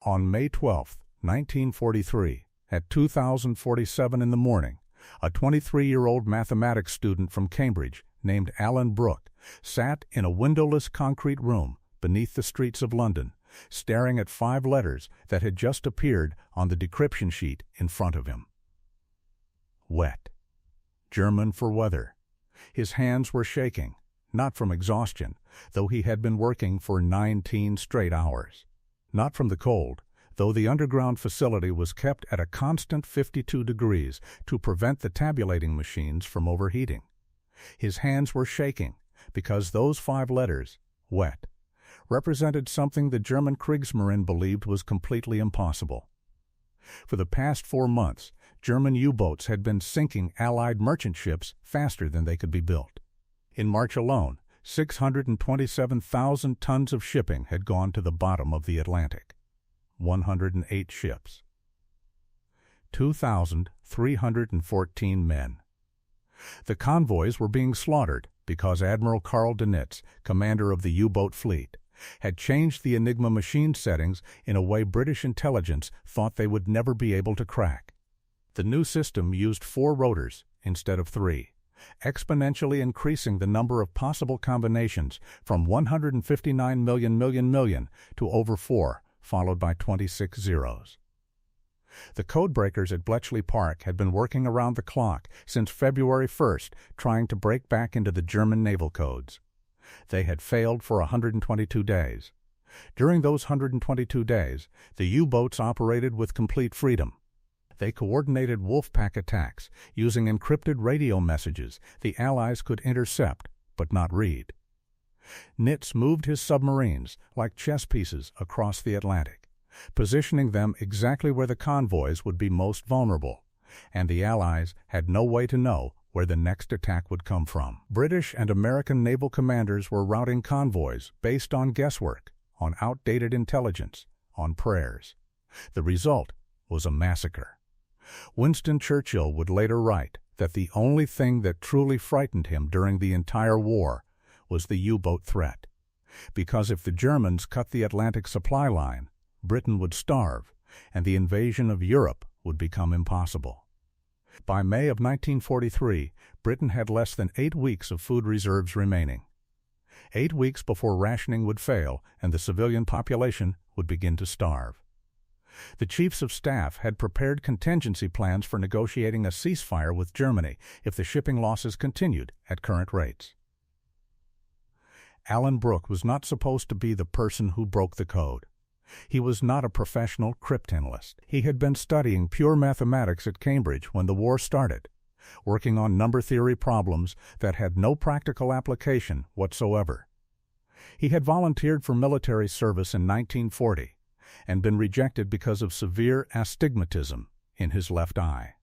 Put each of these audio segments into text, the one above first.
On May 12, 1943, at 2047 in the morning, a 23-year-old mathematics student from Cambridge named Alan Brooke sat in a windowless concrete room beneath the streets of London, staring at 5 letters that had just appeared on the decryption sheet in front of him. WETTE, German for weather. His hands were shaking, not from exhaustion, though he had been working for 19 straight hours. Not from the cold, though the underground facility was kept at a constant 52 degrees to prevent the tabulating machines from overheating. His hands were shaking because those 5 letters, WETTE, represented something the German Kriegsmarine believed was completely impossible. For the past 4 months, German U-boats had been sinking Allied merchant ships faster than they could be built. In March alone, 627,000 tons of shipping had gone to the bottom of the Atlantic. 108 ships. 2,314 men. The convoys were being slaughtered because Admiral Karl Dönitz, commander of the U-boat fleet, had changed the Enigma machine settings in a way British intelligence thought they would never be able to crack. The new system used 4 rotors instead of 3, exponentially increasing the number of possible combinations from 159 million to over 4, followed by 26 zeros. The codebreakers at Bletchley Park had been working around the clock since February 1st, trying to break back into the German naval codes. They had failed for 122 days. During those 122 days, the U-boats operated with complete freedom. They coordinated wolfpack attacks using encrypted radio messages the Allies could intercept but not read. Dönitz moved his submarines like chess pieces across the Atlantic, positioning them exactly where the convoys would be most vulnerable, and the Allies had no way to know where the next attack would come from. British and American naval commanders were routing convoys based on guesswork, on outdated intelligence, on prayers. The result was a massacre. Winston Churchill would later write that the only thing that truly frightened him during the entire war was the U-boat threat, because if the Germans cut the Atlantic supply line, Britain would starve, and the invasion of Europe would become impossible. By May of 1943, Britain had less than 8 weeks of food reserves remaining. 8 weeks before rationing would fail and the civilian population would begin to starve. The chiefs of staff had prepared contingency plans for negotiating a ceasefire with Germany if the shipping losses continued at current rates. Alan Brooke was not supposed to be the person who broke the code. He was not a professional cryptanalyst. He had been studying pure mathematics at Cambridge when the war started, working on number theory problems that had no practical application whatsoever. He had volunteered for military service in 1940 and been rejected because of severe astigmatism in his left eye.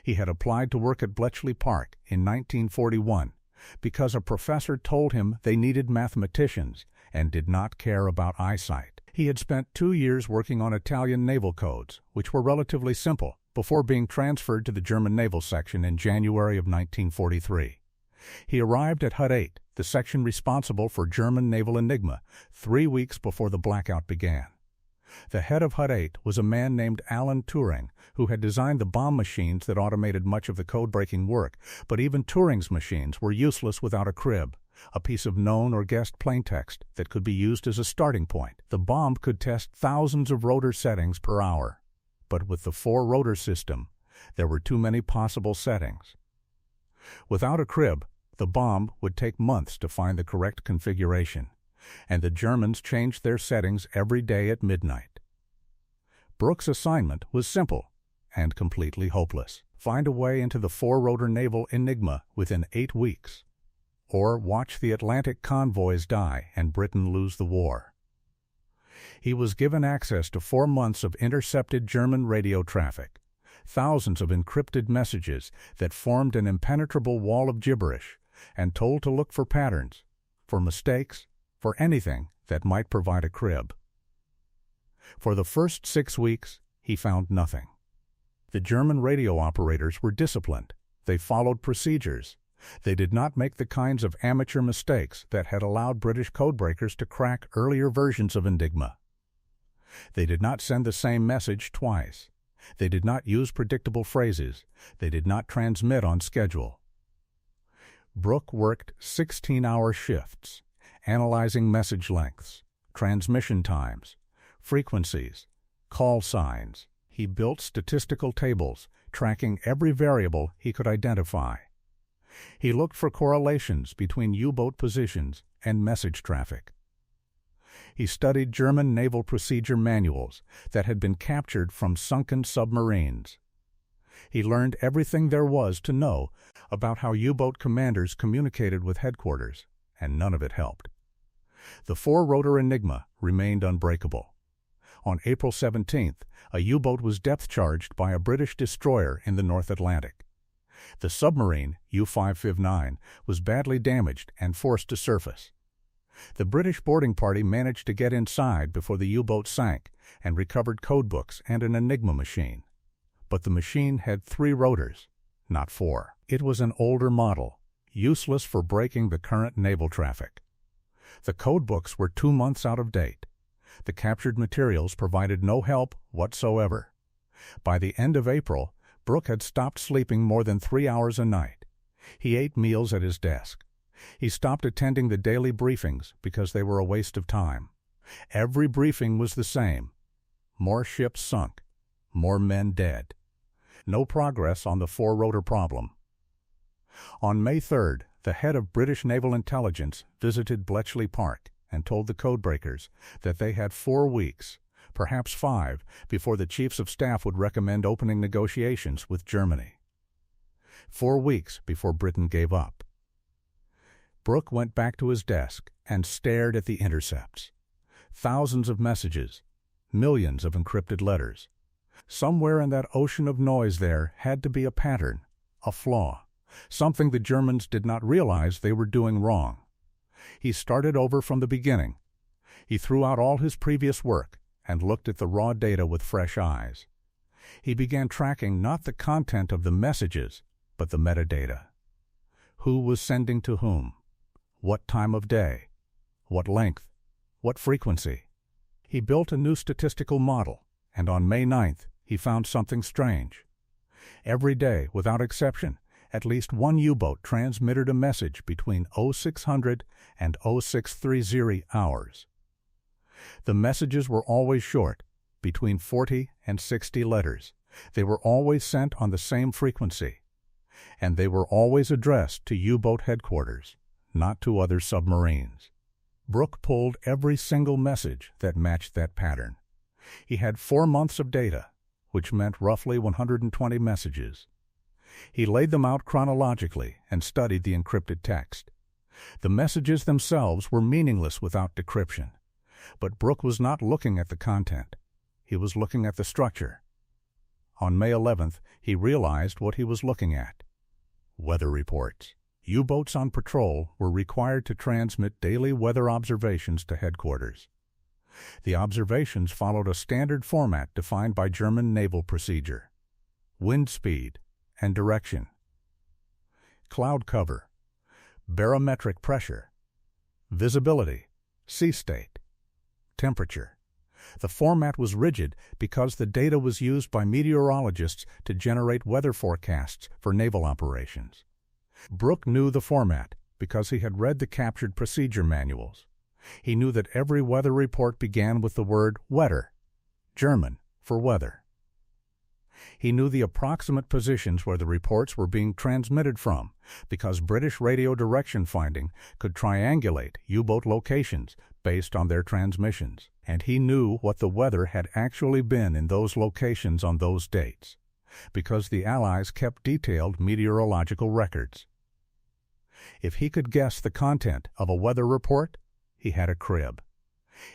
He had applied to work at Bletchley Park in 1941 because a professor told him they needed mathematicians and did not care about eyesight. He had spent 2 years working on Italian naval codes, which were relatively simple, before being transferred to the German naval section in January of 1943. He arrived at Hut 8, the section responsible for German Naval Enigma, 3 weeks before the Blackout began. The head of Hut 8 was a man named Alan Turing, who had designed the bomb machines that automated much of the code-breaking work, but even Turing's machines were useless without a crib, a piece of known or guessed plaintext that could be used as a starting point. The bomb could test thousands of rotor settings per hour, but with the 4-rotor system, there were too many possible settings. Without a crib, the bomb would take months to find the correct configuration, and the Germans changed their settings every day at midnight. Brooke's assignment was simple and completely hopeless. Find a way into the 4-rotor naval Enigma within 8 weeks, or watch the Atlantic convoys die and Britain lose the war. He was given access to 4 months of intercepted German radio traffic, thousands of encrypted messages that formed an impenetrable wall of gibberish, and told to look for patterns, for mistakes, for anything that might provide a crib. For the first 6 weeks, he found nothing. The German radio operators were disciplined. They followed procedures. They did not make the kinds of amateur mistakes that had allowed British codebreakers to crack earlier versions of Enigma. They did not send the same message twice. They did not use predictable phrases. They did not transmit on schedule. Brooke worked 16-hour shifts, analyzing message lengths, transmission times, frequencies, call signs. He built statistical tables, tracking every variable he could identify. He looked for correlations between U-boat positions and message traffic. He studied German naval procedure manuals that had been captured from sunken submarines. He learned everything there was to know about how U-boat commanders communicated with headquarters, and none of it helped. The four-rotor Enigma remained unbreakable. On April 17th, a U-boat was depth-charged by a British destroyer in the North Atlantic. The submarine, U-559, was badly damaged and forced to surface. The British boarding party managed to get inside before the U-boat sank and recovered codebooks and an Enigma machine. But the machine had 3 rotors, not 4. It was an older model, useless for breaking the current naval traffic. The codebooks were 2 months out of date. The captured materials provided no help whatsoever. By the end of April, Brooke had stopped sleeping more than 3 hours a night. He ate meals at his desk. He stopped attending the daily briefings because they were a waste of time. Every briefing was the same. More ships sunk. More men dead. No progress on the four-rotor problem. On May 3rd, the head of British Naval Intelligence visited Bletchley Park and told the codebreakers that they had 4 weeks, perhaps 5, before the chiefs of staff would recommend opening negotiations with Germany. 4 weeks before Britain gave up. Brooke went back to his desk and stared at the intercepts. Thousands of messages, millions of encrypted letters. Somewhere in that ocean of noise there had to be a pattern, a flaw, something the Germans did not realize they were doing wrong. He started over from the beginning. He threw out all his previous work and looked at the raw data with fresh eyes. He began tracking not the content of the messages, but the metadata. Who was sending to whom? What time of day? What length? What frequency? He built a new statistical model, and on May 9th, he found something strange. Every day, without exception, at least one U-boat transmitted a message between 0600 and 0630 hours. The messages were always short, between 40 and 60 letters. They were always sent on the same frequency, and they were always addressed to U-boat headquarters, not to other submarines. Brooke pulled every single message that matched that pattern. He had 4 months of data, which meant roughly 120 messages. He laid them out chronologically and studied the encrypted text. The messages themselves were meaningless without decryption. But Brooke was not looking at the content. He was looking at the structure. On May 11th, he realized what he was looking at. Weather reports. U-boats on patrol were required to transmit daily weather observations to headquarters. The observations followed a standard format defined by German naval procedure: wind speed and direction, cloud cover, barometric pressure, visibility, sea state, temperature. The format was rigid because the data was used by meteorologists to generate weather forecasts for naval operations. Brooke knew the format because he had read the captured procedure manuals. He knew that every weather report began with the word WETTE, German for weather. He knew the approximate positions where the reports were being transmitted from because British radio direction finding could triangulate U-boat locations based on their transmissions, and he knew what the weather had actually been in those locations on those dates because the Allies kept detailed meteorological records. If he could guess the content of a weather report, he had a crib.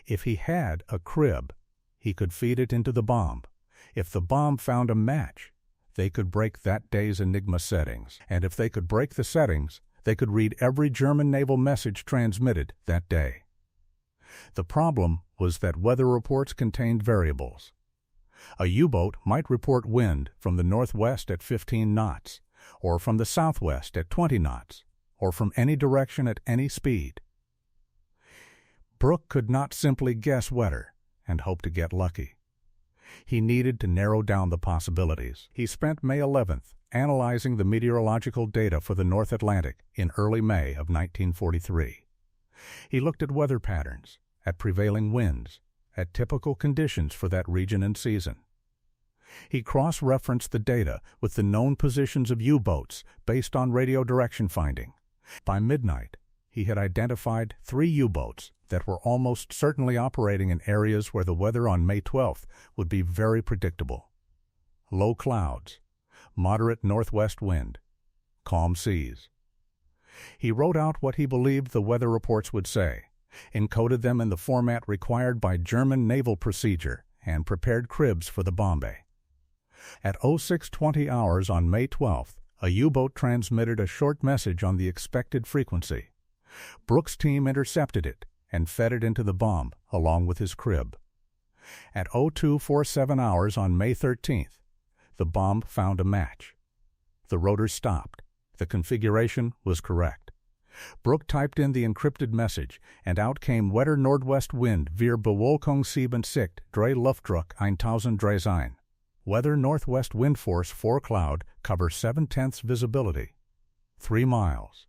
If he had a crib, he could feed it into the bomb. If the bomb found a match, they could break that day's Enigma settings. And if they could break the settings, they could read every German naval message transmitted that day. The problem was that weather reports contained variables. A U-boat might report wind from the northwest at 15 knots, or from the southwest at 20 knots, or from any direction at any speed. Brooke could not simply guess weather, and hope to get lucky. He needed to narrow down the possibilities. He spent May 11th analyzing the meteorological data for the North Atlantic in early May of 1943. He looked at weather patterns, at prevailing winds, at typical conditions for that region and season. He cross-referenced the data with the known positions of U-boats based on radio direction finding. By midnight, he had identified 3 U-boats that were almost certainly operating in areas where the weather on May 12th would be very predictable. Low clouds, moderate northwest wind, calm seas. He wrote out what he believed the weather reports would say, encoded them in the format required by German naval procedure, and prepared cribs for the Bombay. At 06:20 hours on May 12th, a U-boat transmitted a short message on the expected frequency. Brooke's team intercepted it and fed it into the bomb along with his crib. At 02:47 hours on May 13th, the bomb found a match. The rotor stopped. The configuration was correct. Brooke typed in the encrypted message, and out came Wetter Nordwest Wind, wir Bewölkung 76, 3 Luftdruck 1003. Weather northwest wind force 4 cloud, cover 7/10 visibility, 3 miles.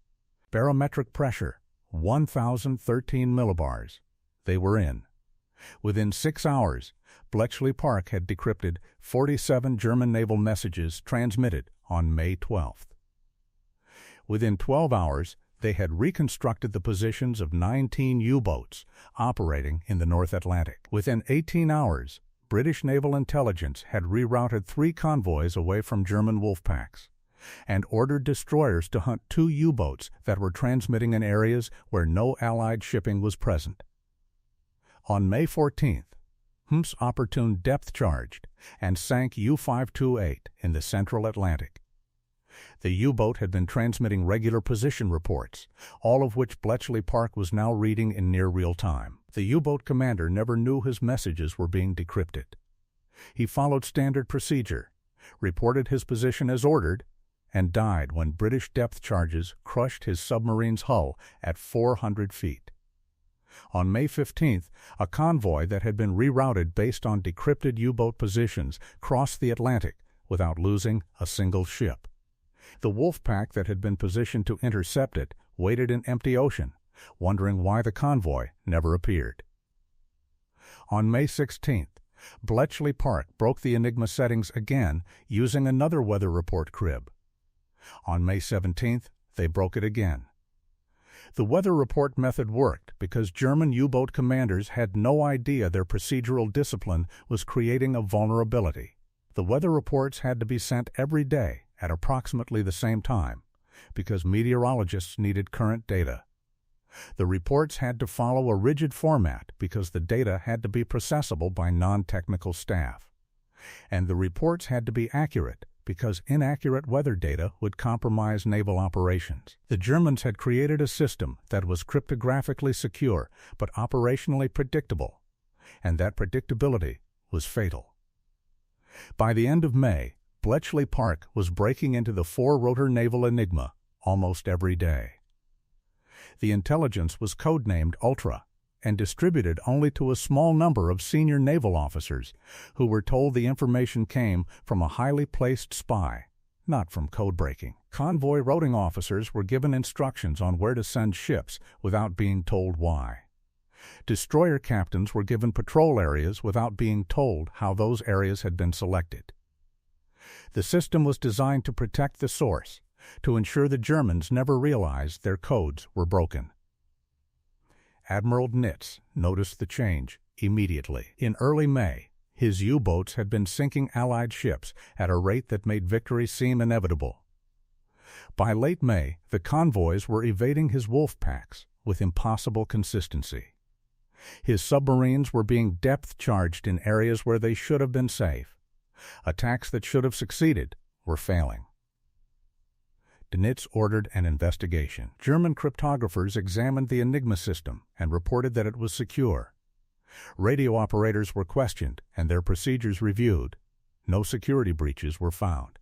Barometric pressure, 1,013 millibars. They were in. Within 6 hours, Bletchley Park had decrypted 47 German naval messages transmitted on May 12th. Within 12 hours, they had reconstructed the positions of 19 U-boats operating in the North Atlantic. Within 18 hours, British naval intelligence had rerouted 3 convoys away from German wolf packs and ordered destroyers to hunt 2 U-boats that were transmitting in areas where no Allied shipping was present. On May 14th, HMS Opportune depth-charged and sank U-528 in the Central Atlantic. The U-boat had been transmitting regular position reports, all of which Bletchley Park was now reading in near real time. The U-boat commander never knew his messages were being decrypted. He followed standard procedure, reported his position as ordered, and died when British depth charges crushed his submarine's hull at 400 feet. On May 15th, a convoy that had been rerouted based on decrypted U-boat positions crossed the Atlantic without losing a single ship. The wolf pack that had been positioned to intercept it waited in empty ocean, wondering why the convoy never appeared. On May 16th, Bletchley Park broke the Enigma settings again using another weather report crib. On May 17th, they broke it again. The weather report method worked because German U-boat commanders had no idea their procedural discipline was creating a vulnerability. The weather reports had to be sent every day at approximately the same time because meteorologists needed current data. The reports had to follow a rigid format because the data had to be processable by non-technical staff. And the reports had to be accurate because inaccurate weather data would compromise naval operations. The Germans had created a system that was cryptographically secure but operationally predictable, and that predictability was fatal. By the end of May, Bletchley Park was breaking into the four-rotor naval Enigma almost every day. The intelligence was codenamed Ultra and distributed only to a small number of senior naval officers who were told the information came from a highly placed spy, not from codebreaking. Convoy routing officers were given instructions on where to send ships without being told why. Destroyer captains were given patrol areas without being told how those areas had been selected. The system was designed to protect the source, to ensure the Germans never realized their codes were broken. Admiral Dönitz noticed the change immediately. In early May, his U-boats had been sinking Allied ships at a rate that made victory seem inevitable. By late May, the convoys were evading his wolf packs with impossible consistency. His submarines were being depth-charged in areas where they should have been safe. Attacks that should have succeeded were failing. Dönitz ordered an investigation. German cryptographers examined the Enigma system and reported that it was secure. Radio operators were questioned and their procedures reviewed. No security breaches were found.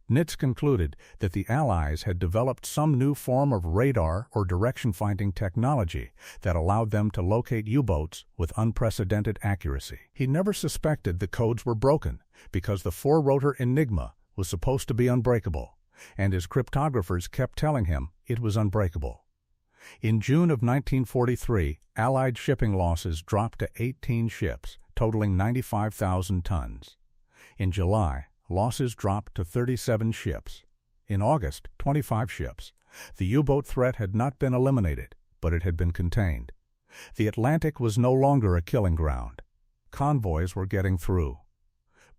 Dönitz concluded that the Allies had developed some new form of radar or direction-finding technology that allowed them to locate U-boats with unprecedented accuracy. He never suspected the codes were broken because the four-rotor Enigma was supposed to be unbreakable, and his cryptographers kept telling him it was unbreakable. In June of 1943, Allied shipping losses dropped to 18 ships, totaling 95,000 tons. In July, losses dropped to 37 ships. In August, 25 ships. The U-boat threat had not been eliminated, but it had been contained. The Atlantic was no longer a killing ground. Convoys were getting through.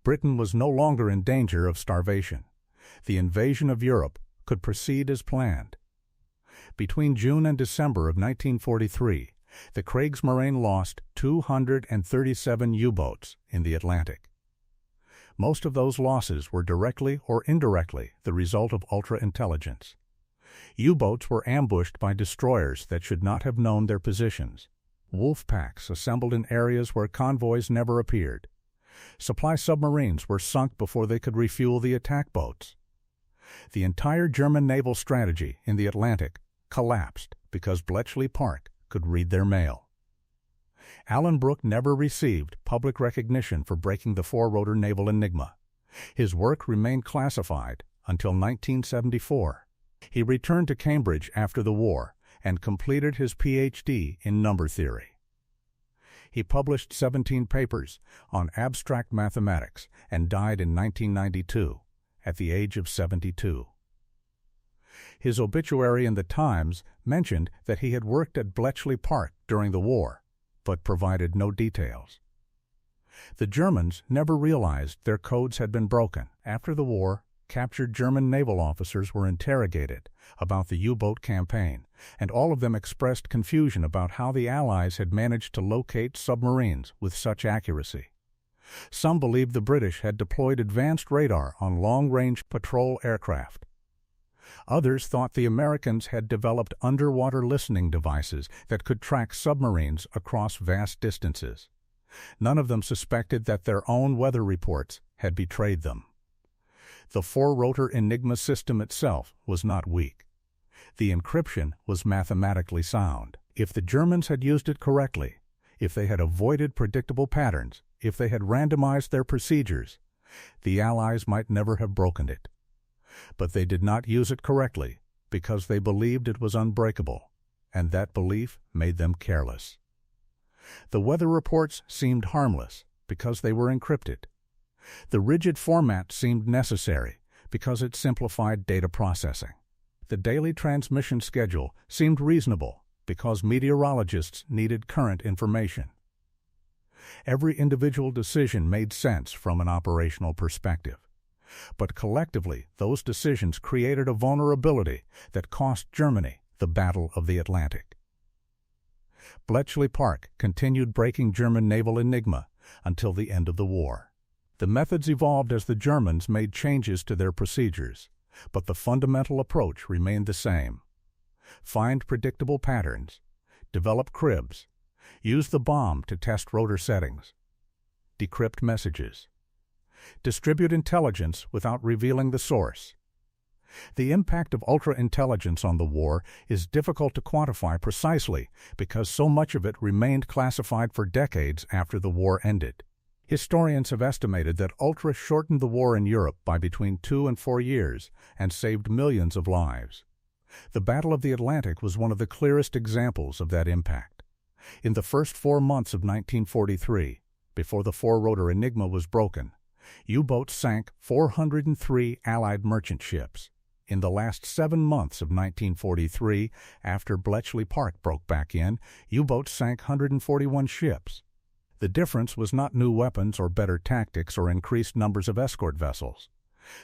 Britain was no longer in danger of starvation. The invasion of Europe could proceed as planned. Between June and December of 1943, the Kriegsmarine lost 237 U-boats in the Atlantic. Most of those losses were directly or indirectly the result of ultra-intelligence. U-boats were ambushed by destroyers that should not have known their positions. Wolf packs assembled in areas where convoys never appeared. Supply submarines were sunk before they could refuel the attack boats. The entire German naval strategy in the Atlantic collapsed because Bletchley Park could read their mail. Alan Brooke never received public recognition for breaking the four-rotor naval enigma. His work remained classified until 1974. He returned to Cambridge after the war and completed his Ph.D. in number theory. He published 17 papers on abstract mathematics and died in 1992 at the age of 72. His obituary in the Times mentioned that he had worked at Bletchley Park during the war, but provided no details. The Germans never realized their codes had been broken. After the war, captured German naval officers were interrogated about the U-boat campaign, and all of them expressed confusion about how the Allies had managed to locate submarines with such accuracy. Some believed the British had deployed advanced radar on long-range patrol aircraft. Others thought the Americans had developed underwater listening devices that could track submarines across vast distances. None of them suspected that their own weather reports had betrayed them. The four-rotor Enigma system itself was not weak. The encryption was mathematically sound. If the Germans had used it correctly, if they had avoided predictable patterns, if they had randomized their procedures, the Allies might never have broken it. But they did not use it correctly because they believed it was unbreakable, and that belief made them careless. The weather reports seemed harmless because they were encrypted. The rigid format seemed necessary because it simplified data processing. The daily transmission schedule seemed reasonable because meteorologists needed current information. Every individual decision made sense from an operational perspective. But collectively, those decisions created a vulnerability that cost Germany the Battle of the Atlantic. Bletchley Park continued breaking German naval enigma until the end of the war. The methods evolved as the Germans made changes to their procedures, but the fundamental approach remained the same. Find predictable patterns, develop cribs, use the bomb to test rotor settings, decrypt messages, distribute intelligence without revealing the source. The impact of ultra-intelligence on the war is difficult to quantify precisely because so much of it remained classified for decades after the war ended. Historians have estimated that Ultra shortened the war in Europe by between 2 and 4 years and saved millions of lives. The Battle of the Atlantic was one of the clearest examples of that impact. In the first 4 months of 1943, before the four-rotor Enigma was broken, U-boats sank 403 Allied merchant ships. In the last 7 months of 1943, after Bletchley Park broke back in, U-boats sank 141 ships. The difference was not new weapons or better tactics or increased numbers of escort vessels.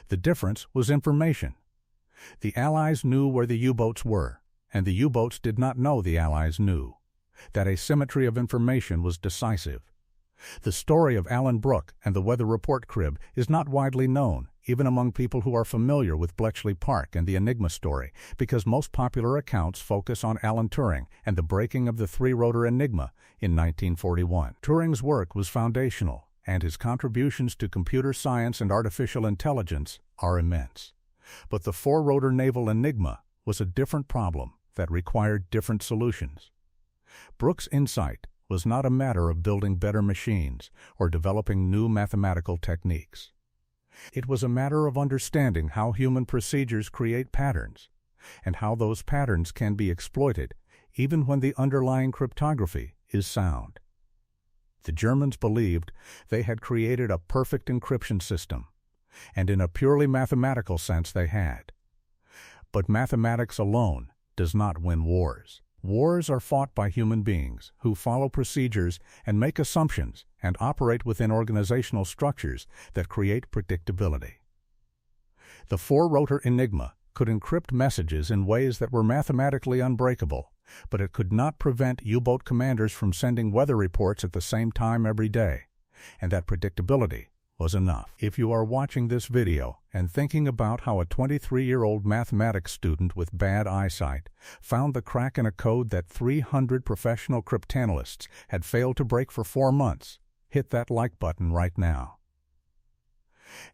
The difference was information. The Allies knew where the U-boats were, and the U-boats did not know the Allies knew. That asymmetry of information was decisive. The story of Alan Brooke and the weather report crib is not widely known, even among people who are familiar with Bletchley Park and the Enigma story, because most popular accounts focus on Alan Turing and the breaking of the three-rotor Enigma in 1941. Turing's work was foundational, and his contributions to computer science and artificial intelligence are immense. But the four-rotor naval Enigma was a different problem that required different solutions. Brooke's insight was not a matter of building better machines or developing new mathematical techniques. It was a matter of understanding how human procedures create patterns, and how those patterns can be exploited even when the underlying cryptography is sound. The Germans believed they had created a perfect encryption system, and in a purely mathematical sense they had. But mathematics alone does not win wars. Wars are fought by human beings who follow procedures and make assumptions and operate within organizational structures that create predictability. The four-rotor Enigma could encrypt messages in ways that were mathematically unbreakable, but it could not prevent U-boat commanders from sending weather reports at the same time every day, and that predictability was enough. If you are watching this video and thinking about how a 23-year-old mathematics student with bad eyesight found the crack in a code that 300 professional cryptanalysts had failed to break for 4 months, hit that like button right now.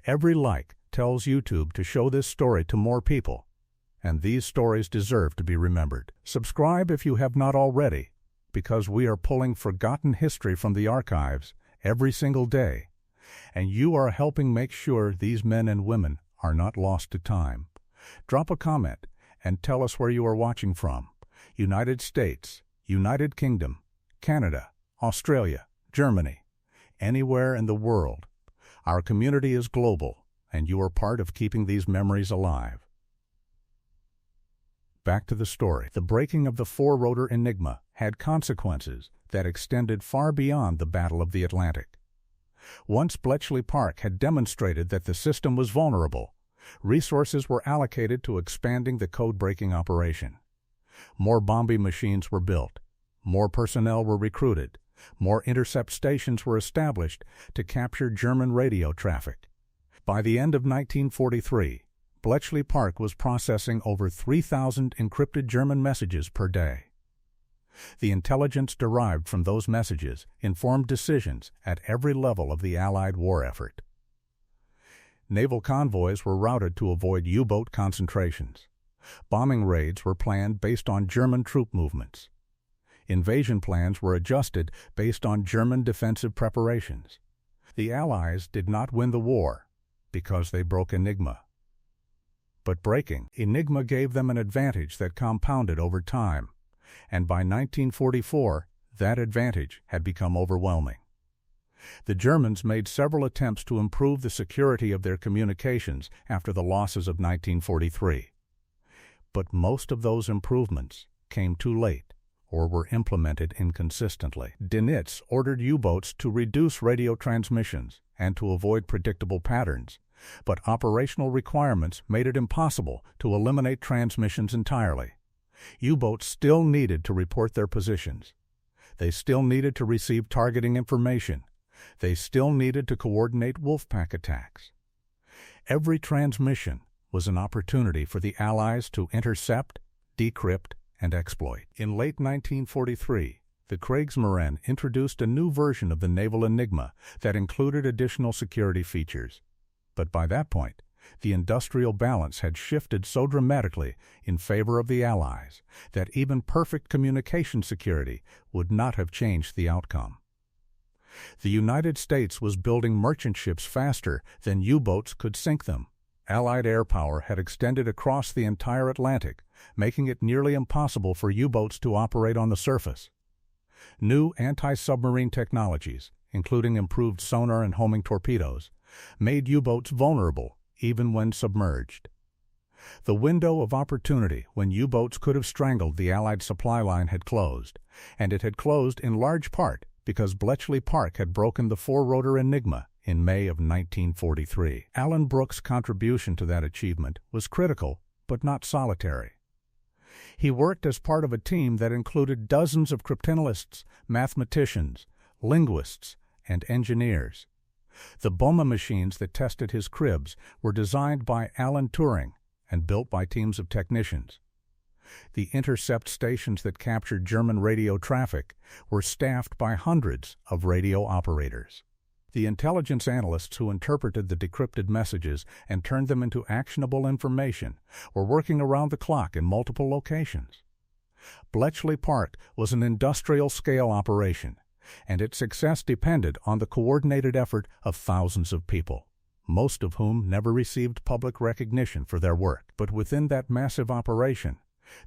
Every like tells YouTube to show this story to more people, and these stories deserve to be remembered. Subscribe if you have not already, because we are pulling forgotten history from the archives every single day, and you are helping make sure these men and women are not lost to time. Drop a comment and tell us where you are watching from: United States, United Kingdom, Canada, Australia, Germany, anywhere in the world. Our community is global, and you are part of keeping these memories alive. Back to the story. The breaking of the four-rotor Enigma had consequences that extended far beyond the Battle of the Atlantic. Once Bletchley Park had demonstrated that the system was vulnerable, resources were allocated to expanding the code-breaking operation. More bombing machines were built, more personnel were recruited, more intercept stations were established to capture German radio traffic. By the end of 1943, Bletchley Park was processing over 3,000 encrypted German messages per day. The intelligence derived from those messages informed decisions at every level of the Allied war effort. Naval convoys were routed to avoid U-boat concentrations. Bombing raids were planned based on German troop movements. Invasion plans were adjusted based on German defensive preparations. The Allies did not win the war because they broke Enigma. But breaking Enigma gave them an advantage that compounded over time, and by 1944, that advantage had become overwhelming. The Germans made several attempts to improve the security of their communications after the losses of 1943. But most of those improvements came too late or were implemented inconsistently. Dönitz ordered U-boats to reduce radio transmissions and to avoid predictable patterns, but operational requirements made it impossible to eliminate transmissions entirely. U-boats still needed to report their positions. They still needed to receive targeting information. They still needed to coordinate wolfpack attacks. Every transmission was an opportunity for the Allies to intercept, decrypt, and exploit. In late 1943, the Kriegsmarine introduced a new version of the Naval Enigma that included additional security features. But by that point, the industrial balance had shifted so dramatically in favor of the Allies that even perfect communication security would not have changed the outcome. The United States was building merchant ships faster than U-boats could sink them. Allied air power had extended across the entire Atlantic, making it nearly impossible for U-boats to operate on the surface. New anti-submarine technologies, including improved sonar and homing torpedoes, made U-boats vulnerable even when submerged. The window of opportunity when U-boats could have strangled the Allied supply line had closed, and it had closed in large part because Bletchley Park had broken the four-rotor Enigma in May of 1943. Alan Brooke's contribution to that achievement was critical, but not solitary. He worked as part of a team that included dozens of cryptanalysts, mathematicians, linguists, and engineers. The bomber machines that tested his cribs were designed by Alan Turing and built by teams of technicians. The intercept stations that captured German radio traffic were staffed by hundreds of radio operators. The intelligence analysts who interpreted the decrypted messages and turned them into actionable information were working around the clock in multiple locations. Bletchley Park was an industrial-scale operation, and its success depended on the coordinated effort of thousands of people, most of whom never received public recognition for their work. But within that massive operation,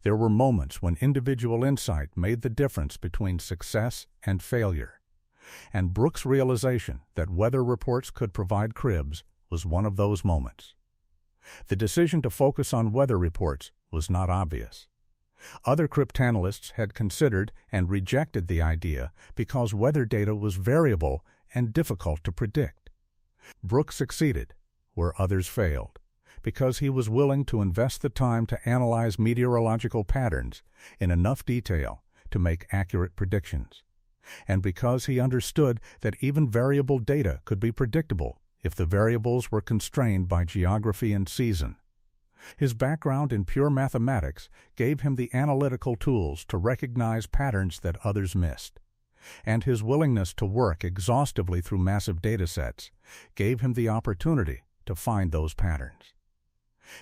there were moments when individual insight made the difference between success and failure. And Brooke's realization that weather reports could provide cribs was one of those moments. The decision to focus on weather reports was not obvious. Other cryptanalysts had considered and rejected the idea because weather data was variable and difficult to predict. Brooke succeeded where others failed, because he was willing to invest the time to analyze meteorological patterns in enough detail to make accurate predictions, and because he understood that even variable data could be predictable if the variables were constrained by geography and season. His background in pure mathematics gave him the analytical tools to recognize patterns that others missed, and his willingness to work exhaustively through massive datasets gave him the opportunity to find those patterns.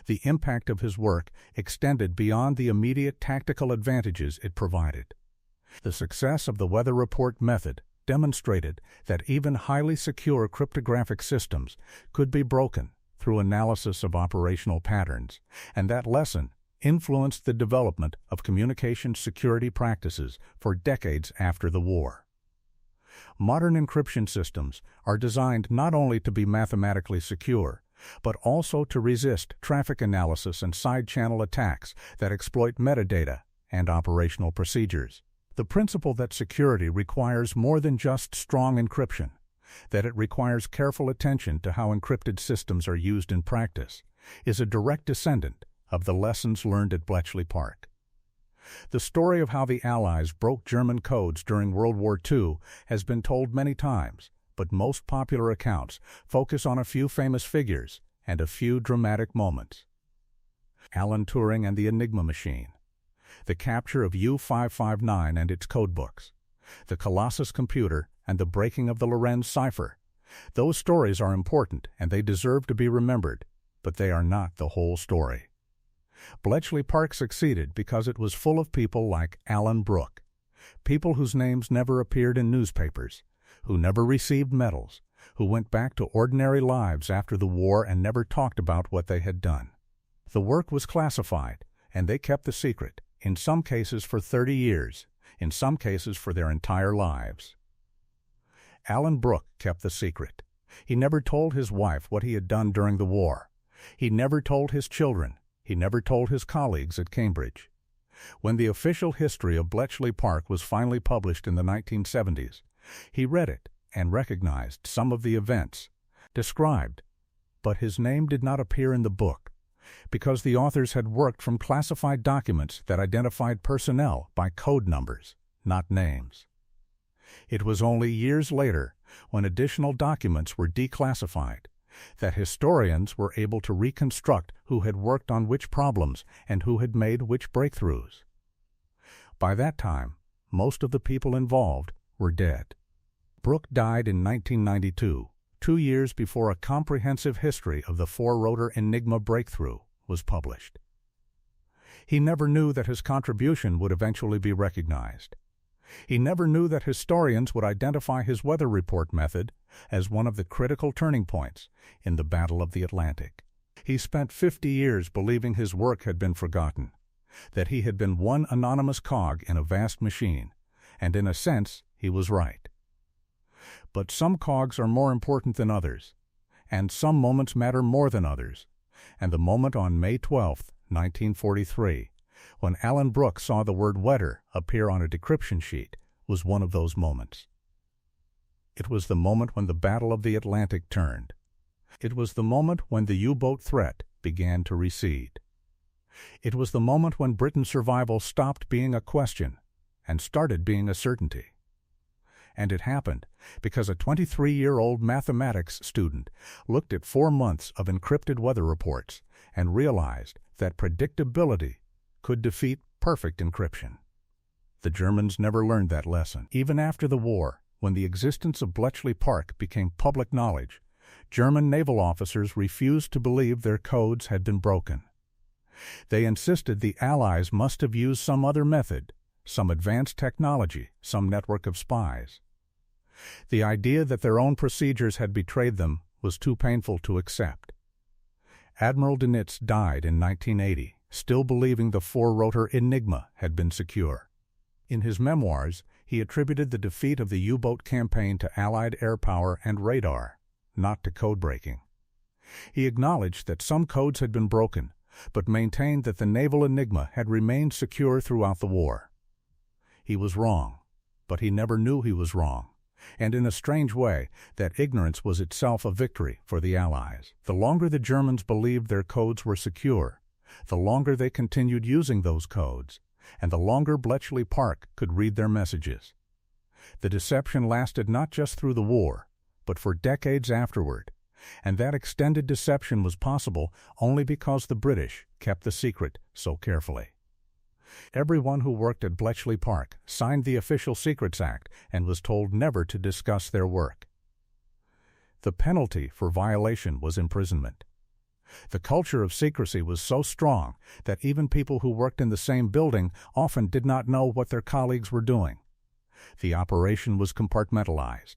The impact of his work extended beyond the immediate tactical advantages it provided. The success of the weather report method demonstrated that even highly secure cryptographic systems could be broken through analysis of operational patterns, and that lesson influenced the development of communication security practices for decades after the war. Modern encryption systems are designed not only to be mathematically secure, but also to resist traffic analysis and side-channel attacks that exploit metadata and operational procedures. The principle that security requires more than just strong encryption, that it requires careful attention to how encrypted systems are used in practice, is a direct descendant of the lessons learned at Bletchley Park. The story of how the Allies broke German codes during World War II has been told many times, but most popular accounts focus on a few famous figures and a few dramatic moments. Alan Turing and the Enigma machine, the capture of U-559 and its codebooks, the Colossus computer, and the breaking of the Lorenz cipher. Those stories are important and they deserve to be remembered, but they are not the whole story. Bletchley Park succeeded because it was full of people like Alan Brooke, people whose names never appeared in newspapers, who never received medals, who went back to ordinary lives after the war and never talked about what they had done. The work was classified, and they kept the secret, in some cases for 30 years, in some cases for their entire lives. Alan Brooke kept the secret. He never told his wife what he had done during the war. He never told his children. He never told his colleagues at Cambridge. When the official history of Bletchley Park was finally published in the 1970s, he read it and recognized some of the events described, but his name did not appear in the book because the authors had worked from classified documents that identified personnel by code numbers, not names. It was only years later, when additional documents were declassified, that historians were able to reconstruct who had worked on which problems and who had made which breakthroughs. By that time, most of the people involved were dead. Brooke died in 1992, 2 years before a comprehensive history of the four-rotor Enigma breakthrough was published. He never knew that his contribution would eventually be recognized. He never knew that historians would identify his weather report method as one of the critical turning points in the Battle of the Atlantic. He spent 50 years believing his work had been forgotten, that he had been one anonymous cog in a vast machine, and in a sense, he was right. But some cogs are more important than others, and some moments matter more than others, and the moment on May 12, 1943, when Alan Brooke saw the word WETTE appear on a decryption sheet, was one of those moments. It was the moment when the Battle of the Atlantic turned. It was the moment when the U-boat threat began to recede. It was the moment when Britain's survival stopped being a question and started being a certainty. And it happened because a 23-year-old mathematics student looked at 4 months of encrypted weather reports and realized that predictability could defeat perfect encryption. The Germans never learned that lesson. Even after the war, when the existence of Bletchley Park became public knowledge, German naval officers refused to believe their codes had been broken. They insisted the Allies must have used some other method, some advanced technology, some network of spies. The idea that their own procedures had betrayed them was too painful to accept. Admiral Dönitz died in 1980, still believing the four-rotor Enigma had been secure. In his memoirs, he attributed the defeat of the U-boat campaign to Allied air power and radar, not to codebreaking. He acknowledged that some codes had been broken, but maintained that the naval Enigma had remained secure throughout the war. He was wrong, but he never knew he was wrong, and in a strange way, that ignorance was itself a victory for the Allies. The longer the Germans believed their codes were secure, the longer they continued using those codes, and the longer Bletchley Park could read their messages. The deception lasted not just through the war, but for decades afterward, and that extended deception was possible only because the British kept the secret so carefully. Everyone who worked at Bletchley Park signed the Official Secrets Act and was told never to discuss their work. The penalty for violation was imprisonment. The culture of secrecy was so strong that even people who worked in the same building often did not know what their colleagues were doing. The operation was compartmentalized.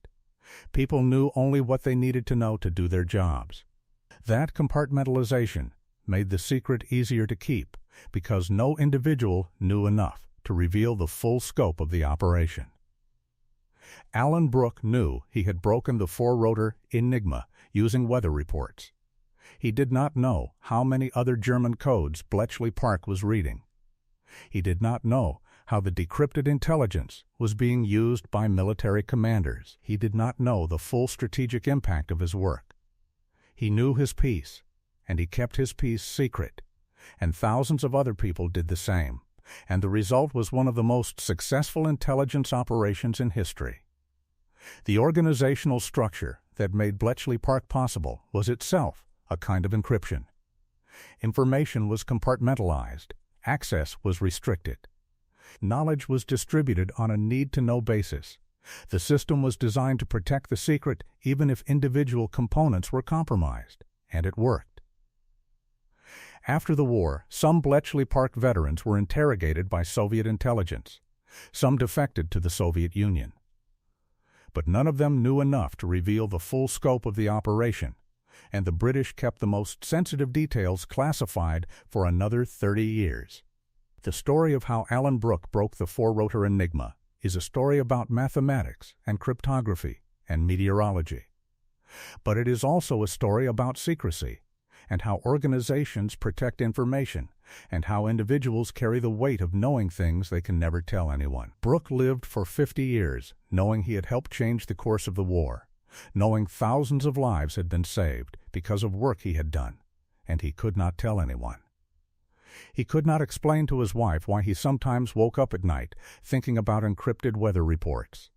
People knew only what they needed to know to do their jobs. That compartmentalization made the secret easier to keep because no individual knew enough to reveal the full scope of the operation. Alan Brooke knew he had broken the four-rotor Enigma using weather reports. He did not know how many other German codes Bletchley Park was reading. He did not know how the decrypted intelligence was being used by military commanders. He did not know the full strategic impact of his work. He knew his piece, and he kept his piece secret, and thousands of other people did the same, and the result was one of the most successful intelligence operations in history. The organizational structure that made Bletchley Park possible was itself a kind of encryption. Information was compartmentalized, access was restricted. Knowledge was distributed on a need-to-know basis. The system was designed to protect the secret even if individual components were compromised, and it worked. After the war, some Bletchley Park veterans were interrogated by Soviet intelligence. Some defected to the Soviet Union. But none of them knew enough to reveal the full scope of the operation, and the British kept the most sensitive details classified for another 30 years. The story of how Alan Brooke broke the four-rotor Enigma is a story about mathematics and cryptography and meteorology. But it is also a story about secrecy and how organizations protect information and how individuals carry the weight of knowing things they can never tell anyone. Brooke lived for 50 years knowing he had helped change the course of the war, knowing thousands of lives had been saved because of work he had done, and he could not tell anyone. He could not explain to his wife why he sometimes woke up at night thinking about encrypted weather reports.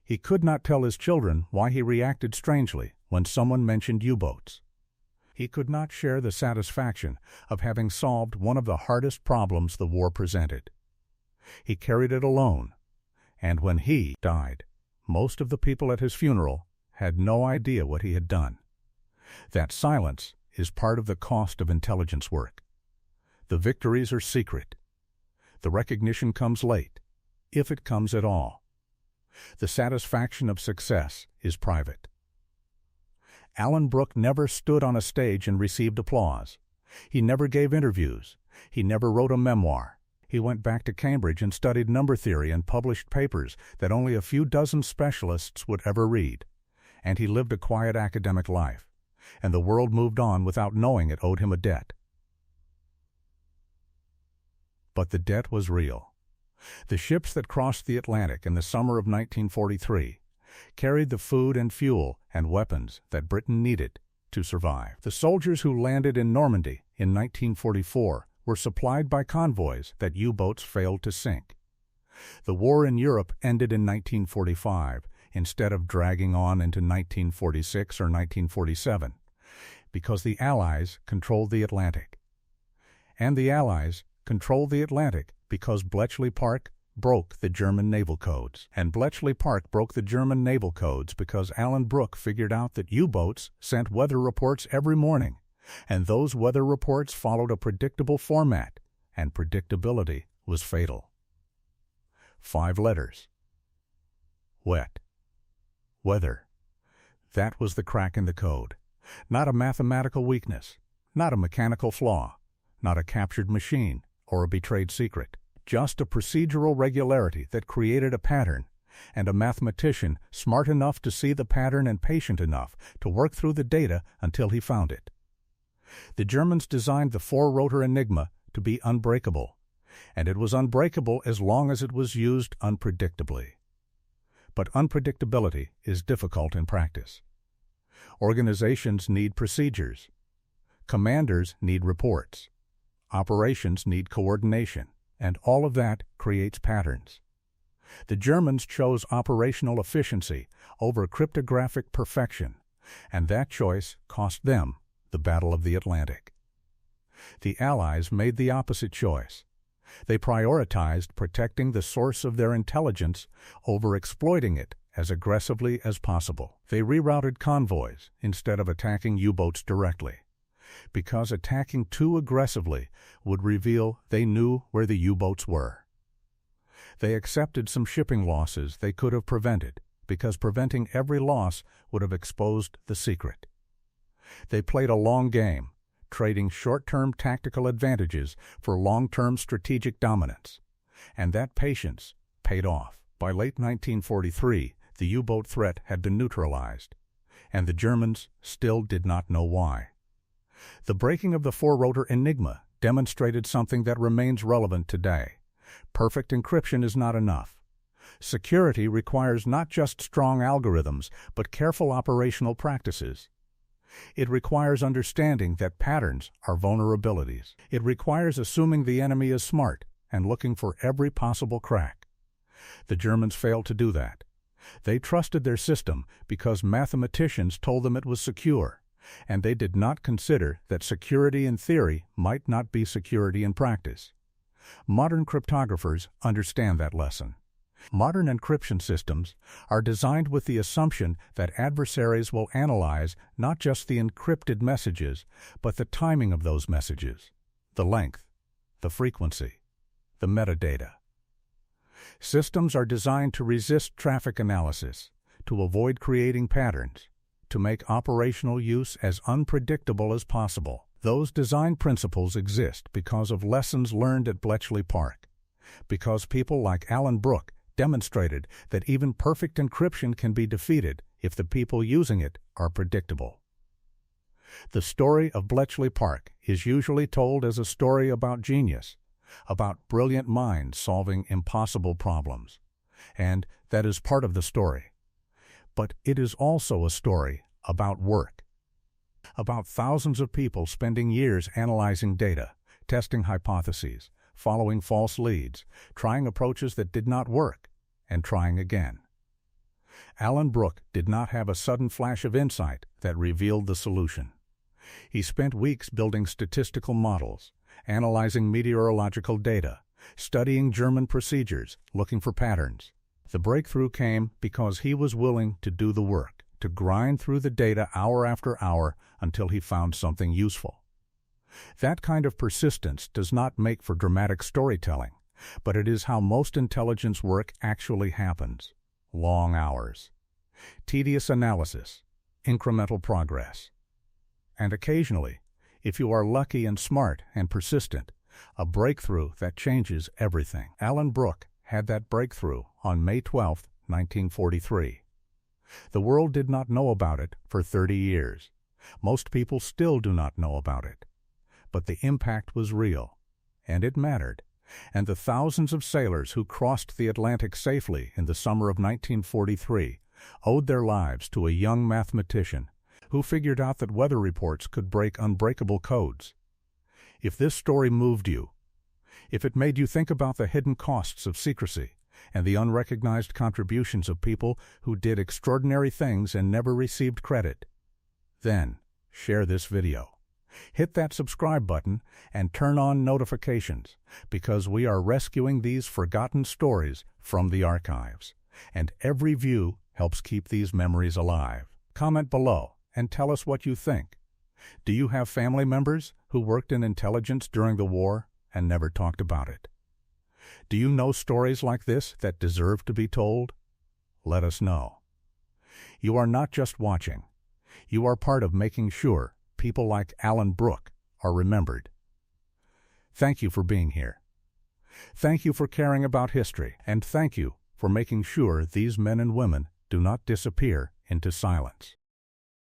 He could not tell his children why he reacted strangely when someone mentioned U-boats. He could not share the satisfaction of having solved one of the hardest problems the war presented. He carried it alone, and when he died, most of the people at his funeral had no idea what he had done. That silence is part of the cost of intelligence work. The victories are secret. The recognition comes late, if it comes at all. The satisfaction of success is private. Alan Brooke never stood on a stage and received applause. He never gave interviews. He never wrote a memoir. He went back to Cambridge and studied number theory and published papers that only a few dozen specialists would ever read. And he lived a quiet academic life, and the world moved on without knowing it owed him a debt. But the debt was real. The ships that crossed the Atlantic in the summer of 1943 carried the food and fuel and weapons that Britain needed to survive. The soldiers who landed in Normandy in 1944 were supplied by convoys that U-boats failed to sink. The war in Europe ended in 1945 instead of dragging on into 1946 or 1947 because the Allies controlled the Atlantic. And the Allies controlled the Atlantic because Bletchley Park broke the German naval codes, and Bletchley Park broke the German naval codes because Alan Brooke figured out that U-boats sent weather reports every morning, and those weather reports followed a predictable format, and predictability was fatal. 5 letters. WETTE. Weather. That was the crack in the code. Not a mathematical weakness, not a mechanical flaw, not a captured machine or a betrayed secret. Just a procedural regularity that created a pattern, and a mathematician smart enough to see the pattern and patient enough to work through the data until he found it. The Germans designed the four-rotor Enigma to be unbreakable, and it was unbreakable as long as it was used unpredictably. But unpredictability is difficult in practice. Organizations need procedures. Commanders need reports. Operations need coordination. And all of that creates patterns. The Germans chose operational efficiency over cryptographic perfection, and that choice cost them the Battle of the Atlantic. The Allies made the opposite choice. They prioritized protecting the source of their intelligence over exploiting it as aggressively as possible. They rerouted convoys instead of attacking U-boats directly, because attacking too aggressively would reveal they knew where the U-boats were. They accepted some shipping losses they could have prevented, because preventing every loss would have exposed the secret. They played a long game, trading short-term tactical advantages for long-term strategic dominance, and that patience paid off. By late 1943, the U-boat threat had been neutralized, and the Germans still did not know why. The breaking of the four-rotor Enigma demonstrated something that remains relevant today. Perfect encryption is not enough. Security requires not just strong algorithms, but careful operational practices. It requires understanding that patterns are vulnerabilities. It requires assuming the enemy is smart and looking for every possible crack. The Germans failed to do that. They trusted their system because mathematicians told them it was secure, and they did not consider that security in theory might not be security in practice. Modern cryptographers understand that lesson. Modern encryption systems are designed with the assumption that adversaries will analyze not just the encrypted messages, but the timing of those messages, the length, the frequency, the metadata. Systems are designed to resist traffic analysis, to avoid creating patterns, to make operational use as unpredictable as possible. Those design principles exist because of lessons learned at Bletchley Park, because people like Alan Brooke demonstrated that even perfect encryption can be defeated if the people using it are predictable. The story of Bletchley Park is usually told as a story about genius, about brilliant minds solving impossible problems, and that is part of the story. But it is also a story about work, about thousands of people spending years analyzing data, testing hypotheses, following false leads, trying approaches that did not work, and trying again. Alan Brooke did not have a sudden flash of insight that revealed the solution. He spent weeks building statistical models, analyzing meteorological data, studying German procedures, looking for patterns. The breakthrough came because he was willing to do the work, to grind through the data hour after hour until he found something useful. That kind of persistence does not make for dramatic storytelling, but it is how most intelligence work actually happens. Long hours, tedious analysis, incremental progress. And occasionally, if you are lucky and smart and persistent, a breakthrough that changes everything. Alan Brooke had that breakthrough on May 12, 1943. The world did not know about it for 30 years. Most people still do not know about it. But the impact was real, and it mattered, and the thousands of sailors who crossed the Atlantic safely in the summer of 1943 owed their lives to a young mathematician who figured out that weather reports could break unbreakable codes. If this story moved you, if it made you think about the hidden costs of secrecy and the unrecognized contributions of people who did extraordinary things and never received credit, then share this video. Hit that subscribe button and turn on notifications, because we are rescuing these forgotten stories from the archives, and every view helps keep these memories alive. Comment below and tell us what you think. Do you have family members who worked in intelligence during the war and never talked about it? Do you know stories like this that deserve to be told? Let us know. You are not just watching. You are part of making sure people like Alan Brooke are remembered. Thank you for being here. Thank you for caring about history, and thank you for making sure these men and women do not disappear into silence.